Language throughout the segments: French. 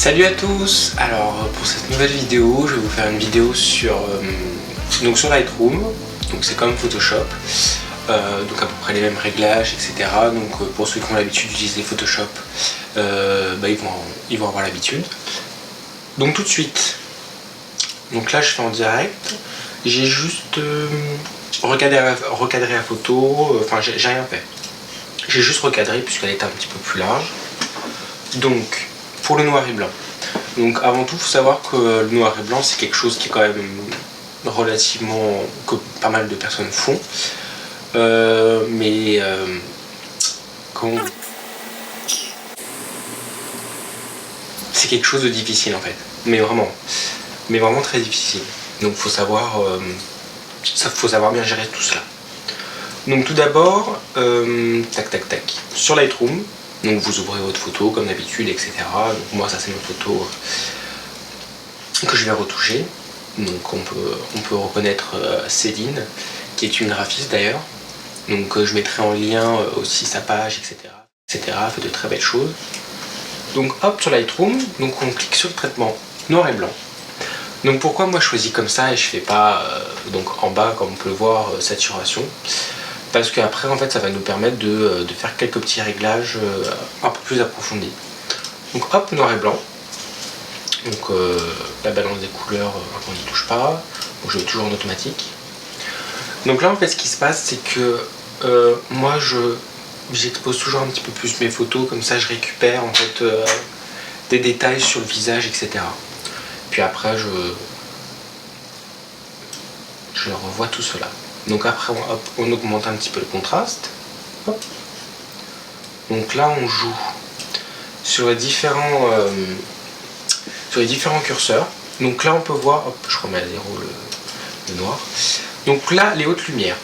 Salut à tous. Alors pour cette nouvelle vidéo, je vais vous faire une vidéo sur Lightroom. Donc c'est comme Photoshop, donc à peu près les mêmes réglages, etc. Donc pour ceux qui ont l'habitude d'utiliser Photoshop, ils vont avoir l'habitude. Donc tout de suite. Donc là je fais en direct. J'ai juste recadré la photo. Enfin j'ai rien fait. J'ai juste recadré puisqu'elle était un petit peu plus large. Donc pour le noir et blanc. Donc avant tout, il faut savoir que le noir et blanc, c'est quelque chose qui est quand même relativement que pas mal de personnes font. C'est quelque chose de difficile en fait. Mais vraiment très difficile. Donc faut savoir bien gérer tout cela. Donc tout d'abord, tac. Sur Lightroom, donc vous ouvrez votre photo comme d'habitude, etc. Donc moi ça c'est une photo que je vais retoucher. Donc on peut reconnaître Céline, qui est une graphiste d'ailleurs. Donc je mettrai en lien aussi sa page, etc. Elle fait de très belles choses. Donc hop, sur Lightroom, donc on clique sur le traitement noir et blanc. Donc pourquoi moi je choisis comme ça et je fais pas donc en bas comme on peut le voir saturation, parce qu'après en fait ça va nous permettre de faire quelques petits réglages un peu plus approfondis. Donc hop, noir et blanc. Donc la balance des couleurs on n'y touche pas, donc je vais toujours en automatique. Donc là en fait ce qui se passe c'est que moi j'expose toujours un petit peu plus mes photos, comme ça je récupère en fait des détails sur le visage, etc. Puis après je revois tout cela. Donc après on augmente un petit peu le contraste. Hop. Donc là on joue sur les différents curseurs. Donc là on peut voir, hop, je remets à zéro le noir. Donc là les hautes lumières.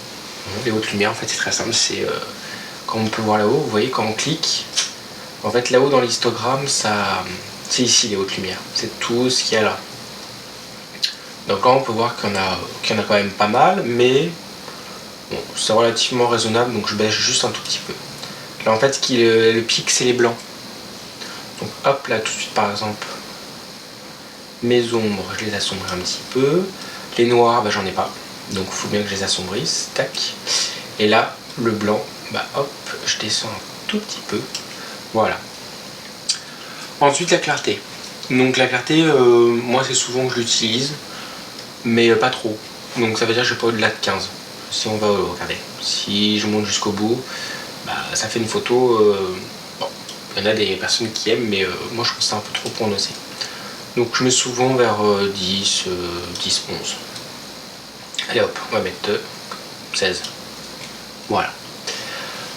Les hautes lumières en fait c'est très simple, c'est comme on peut voir là-haut, vous voyez quand on clique, en fait là-haut dans l'histogramme, c'est ici les hautes lumières, c'est tout ce qu'il y a là. Donc là on peut voir qu'il y en a quand même pas mal, mais bon, c'est relativement raisonnable, donc je baisse juste un tout petit peu. Là en fait ce qui le pic c'est les blancs. Donc hop là tout de suite par exemple, mes ombres je les assombris un petit peu, les noirs j'en ai pas, donc il faut bien que je les assombrisse, tac. Et là le blanc, hop, je descends un tout petit peu, voilà. Ensuite la clarté. Donc la clarté, moi c'est souvent que je l'utilise, mais pas trop. Donc ça veut dire que je vais pas au-delà de 15. Si on va regarder, si je monte jusqu'au bout, ça fait une photo. Bon, il y en a des personnes qui aiment, mais moi je trouve ça un peu trop prononcé. Donc je mets souvent vers 10, 11. Allez hop, on va mettre 16. Voilà.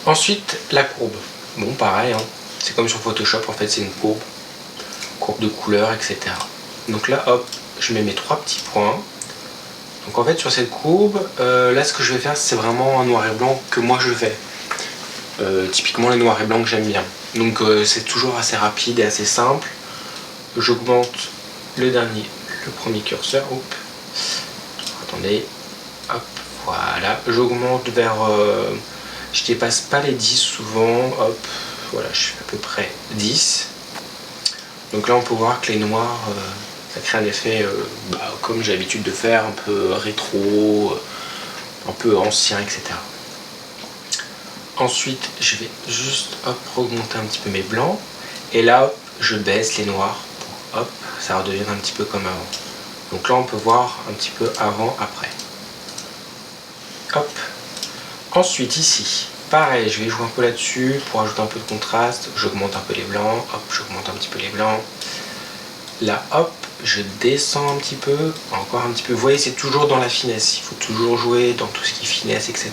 Ensuite, la courbe. Bon, pareil, hein. C'est comme sur Photoshop, en fait, c'est une courbe de couleurs, etc. Donc là, hop, je mets mes 3 petits points. Donc en fait, sur cette courbe, là, ce que je vais faire, c'est vraiment un noir et blanc que moi je fais. Typiquement, les noirs et blancs que j'aime bien. Donc c'est toujours assez rapide et assez simple. J'augmente le premier curseur. Hop. Attendez. Hop, voilà. J'augmente vers... je dépasse pas les 10 souvent, hop, voilà, je fais à peu près 10. Donc là on peut voir que les noirs, ça crée un effet comme j'ai l'habitude de faire, un peu rétro, un peu ancien, etc. Ensuite je vais juste augmenter un petit peu mes blancs. Et là hop, je baisse les noirs pour hop, ça redevienne un petit peu comme avant. Donc là on peut voir un petit peu avant, après. Hop. Ensuite ici, pareil, je vais jouer un peu là-dessus pour ajouter un peu de contraste. J'augmente un peu les blancs, hop, j'augmente un petit peu les blancs. Là, hop, je descends un petit peu, encore un petit peu. Vous voyez, c'est toujours dans la finesse. Il faut toujours jouer dans tout ce qui est finesse, etc.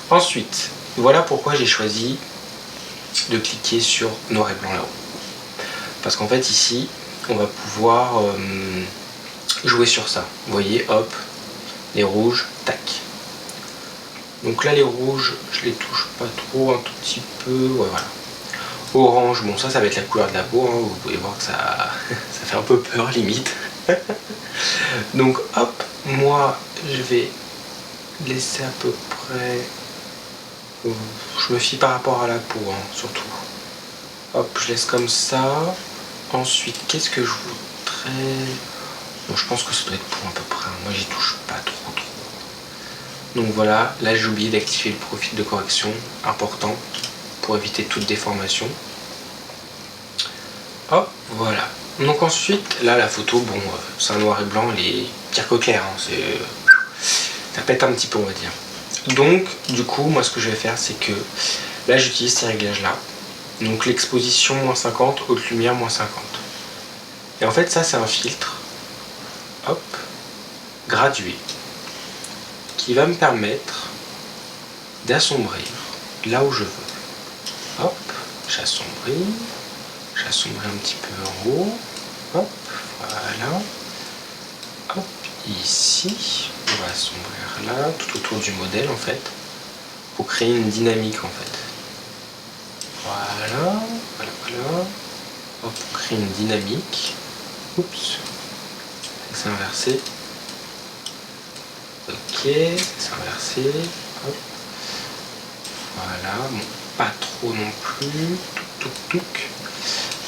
Ensuite, voilà pourquoi j'ai choisi de cliquer sur noir et blanc là-haut. Parce qu'en fait, ici, on va pouvoir jouer sur ça. Vous voyez, hop, les rouges, tac. Donc là les rouges, je les touche pas trop, un tout petit peu, ouais voilà. Orange, bon ça va être la couleur de la peau, hein, vous pouvez voir que ça fait un peu peur limite. Donc hop, moi je vais laisser à peu près, je me fie par rapport à la peau hein, surtout. Hop, je laisse comme ça, Ensuite, qu'est-ce que je voudrais? Bon, je pense que ça doit être pour à peu près. Moi, j'y touche pas trop. Donc voilà, là j'ai oublié d'activer le profil de correction, important pour éviter toute déformation. Hop, voilà. Donc ensuite, là la photo, bon, c'est un noir et blanc, elle est pire que clair, hein, ça pète un petit peu, on va dire. Donc, du coup, moi ce que je vais faire, c'est que là j'utilise ces réglages là. Donc l'exposition -50, haute lumière -50. Et en fait, ça c'est un filtre, hop, gradué, qui va me permettre d'assombrir là où je veux. Hop, j'assombris un petit peu en haut, hop, voilà, hop, ici, on va assombrir là, tout autour du modèle en fait, pour créer une dynamique en fait. Voilà, hop, pour créer une dynamique, oups, c'est inversé, ok, c'est inversé, hop, voilà, bon, pas trop non plus, touc.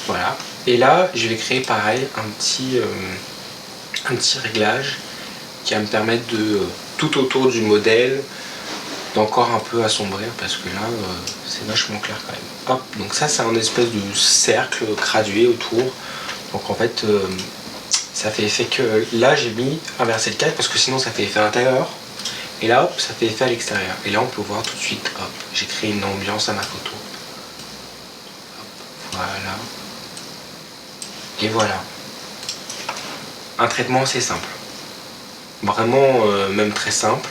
Voilà, et là je vais créer pareil un petit réglage qui va me permettre de tout autour du modèle d'encore un peu assombrir, parce que là c'est vachement clair quand même. Hop, donc ça c'est un espèce de cercle gradué autour, donc en fait ça fait effet que là j'ai mis inverser le cadre parce que sinon ça fait effet à l'intérieur, et là hop ça fait effet à l'extérieur, et là on peut voir tout de suite, hop, j'ai créé une ambiance à ma photo. Hop, voilà. Et voilà, un traitement assez simple, vraiment même très simple.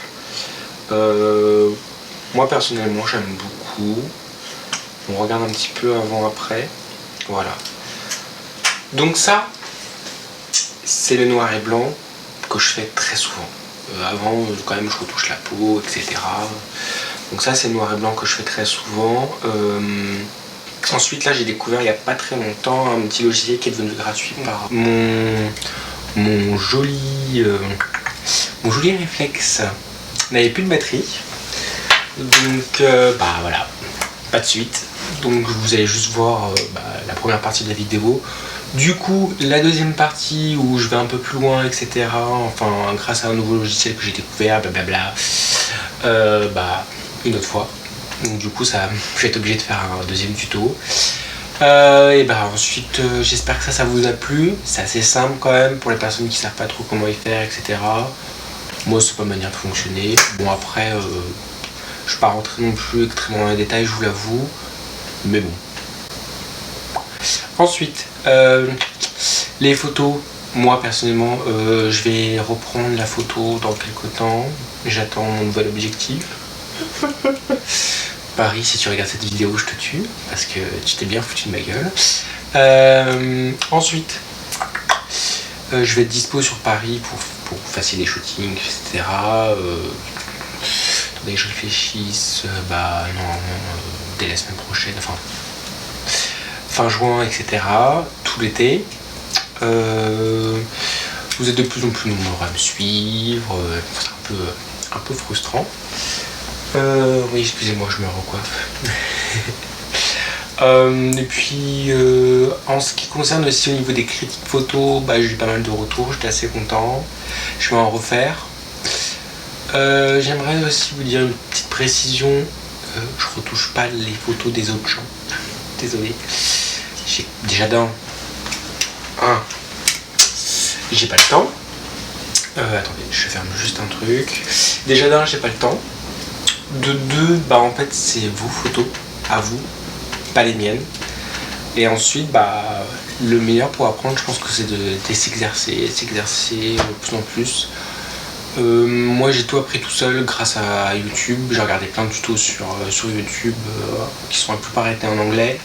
Moi personnellement j'aime beaucoup. On regarde un petit peu avant après, voilà. Donc ça, c'est le noir et blanc que je fais très souvent. Avant quand même je retouche la peau, etc. Donc ça c'est le noir et blanc que je fais très souvent. Ensuite là j'ai découvert il n'y a pas très longtemps un petit logiciel qui est devenu gratuit par mon joli réflexe n'avait plus de batterie, donc bah voilà, pas de suite. Donc vous allez juste voir la première partie de la vidéo. Du coup la deuxième partie où je vais un peu plus loin, etc. Enfin grâce à un nouveau logiciel que j'ai découvert, blablabla, une autre fois. Donc du coup ça, je vais être obligé de faire un deuxième tuto. Et ensuite j'espère que ça vous a plu. C'est assez simple quand même pour les personnes qui savent pas trop comment y faire, etc. Moi c'est pas ma manière de fonctionner. Bon après je suis pas rentré non plus extrêmement dans les détails, je vous l'avoue, mais bon. Ensuite les photos, moi personnellement je vais reprendre la photo dans quelques temps. J'attends mon nouvel objectif. Paris, si tu regardes cette vidéo, je te tue, parce que tu t'es bien foutu de ma gueule. Ensuite, je vais être dispo sur Paris pour que vous fassiez des shootings, etc. Attendez que je réfléchisse, normalement, dès la semaine prochaine, enfin, fin juin, etc. Tout l'été. Vous êtes de plus en plus nombreux à me suivre, c'est un peu frustrant. Oui, excusez-moi, je me recoiffe. Et puis, en ce qui concerne aussi au niveau des critiques photos, j'ai eu pas mal de retours, j'étais assez content. Je vais en refaire. J'aimerais aussi vous dire une petite précision. Je retouche pas les photos des autres gens. Désolé. J'ai déjà j'ai pas le temps. Attendez, je ferme juste un truc. Déjà j'ai pas le temps. De deux, en fait c'est vos photos à vous, pas les miennes. Et ensuite le meilleur pour apprendre, je pense que c'est de s'exercer de plus en plus. Moi j'ai tout appris tout seul grâce à YouTube. J'ai regardé plein de tutos sur YouTube qui sont la plupart étaient en anglais.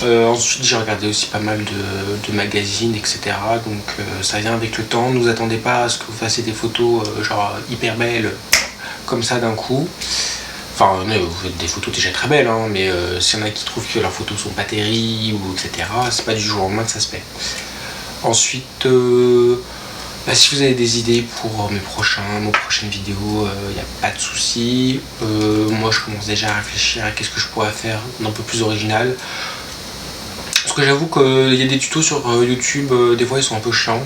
Ensuite j'ai regardé aussi pas mal de magazines, etc. Donc ça vient avec le temps. Ne vous attendez pas à ce que vous fassiez des photos genre hyper belles comme ça d'un coup. Enfin vous faites des photos déjà très belles, hein, mais s'il y en a qui trouvent que leurs photos sont pas terribles, etc., c'est pas du jour au lendemain que ça se fait. Ensuite si vous avez des idées pour mes prochaines vidéos, il n'y a pas de souci. Moi je commence déjà à réfléchir à qu'est-ce que je pourrais faire d'un peu plus original. Ce que j'avoue qu'il y a des tutos sur YouTube, des fois ils sont un peu chiants.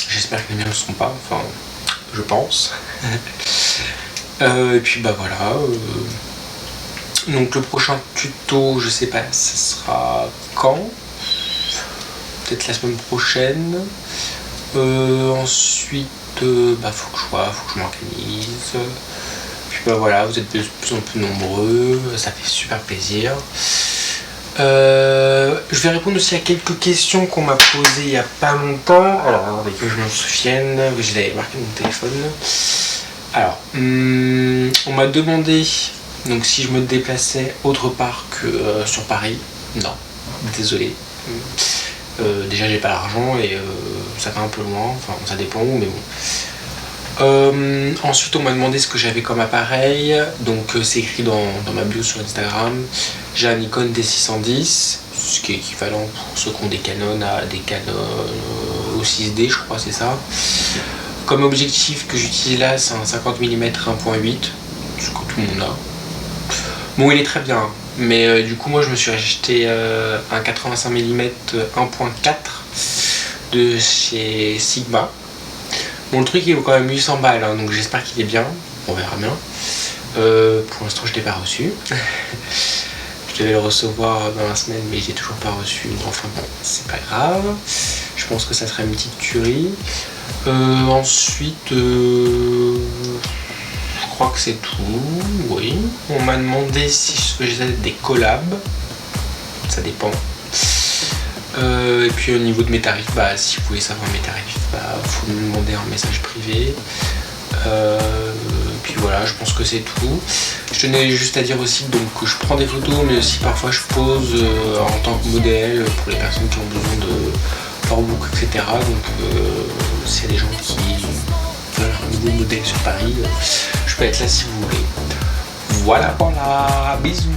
J'espère que les miens ne le seront pas, enfin je pense. Et puis bah voilà. Donc le prochain tuto, je sais pas, ce sera quand? Peut-être la semaine prochaine. Ensuite, bah faut que je m'organise. Puis bah voilà, vous êtes de plus en plus nombreux, ça fait super plaisir. Je vais répondre aussi à quelques questions qu'on m'a posées il y a pas longtemps. Alors, avec que je m'en souvienne, je l'avais marqué dans mon téléphone. Alors, on m'a demandé donc si je me déplaçais autre part que sur Paris. Non, désolé. Déjà j'ai pas l'argent et ça fait un peu loin, enfin ça dépend où, mais bon. Ensuite on m'a demandé ce que j'avais comme appareil, donc c'est écrit dans ma bio sur Instagram. J'ai un Nikon D610, ce qui est équivalent pour ceux qui ont des Canon à des Canon au 6D, je crois c'est ça. Comme objectif que j'utilise là, c'est un 50 mm 1.8, ce que tout le monde a. Bon, il est très bien, mais du coup moi je me suis acheté un 85 mm 1.4 de chez Sigma. Bon, le truc il vaut quand même 800 balles, hein, donc j'espère qu'il est bien, on verra bien. Pour l'instant je ne l'ai pas reçu. Je devais le recevoir dans la semaine, mais j'ai toujours pas reçu, enfin bon, c'est pas grave. Je pense que ça sera une petite tuerie. Ensuite, je crois que c'est tout, oui. On m'a demandé si je faisais des collabs, ça dépend. Et puis au niveau de mes tarifs, bah si vous voulez savoir mes tarifs, bah faut me demander en message privé. Puis voilà, je pense que c'est tout. Je tenais juste à dire aussi donc, que je prends des photos, mais aussi parfois je pose en tant que modèle pour les personnes qui ont besoin de Photobook, etc. Donc s'il y a des gens qui veulent un nouveau modèle sur Paris, je peux être là si vous voulez. Voilà, bisous.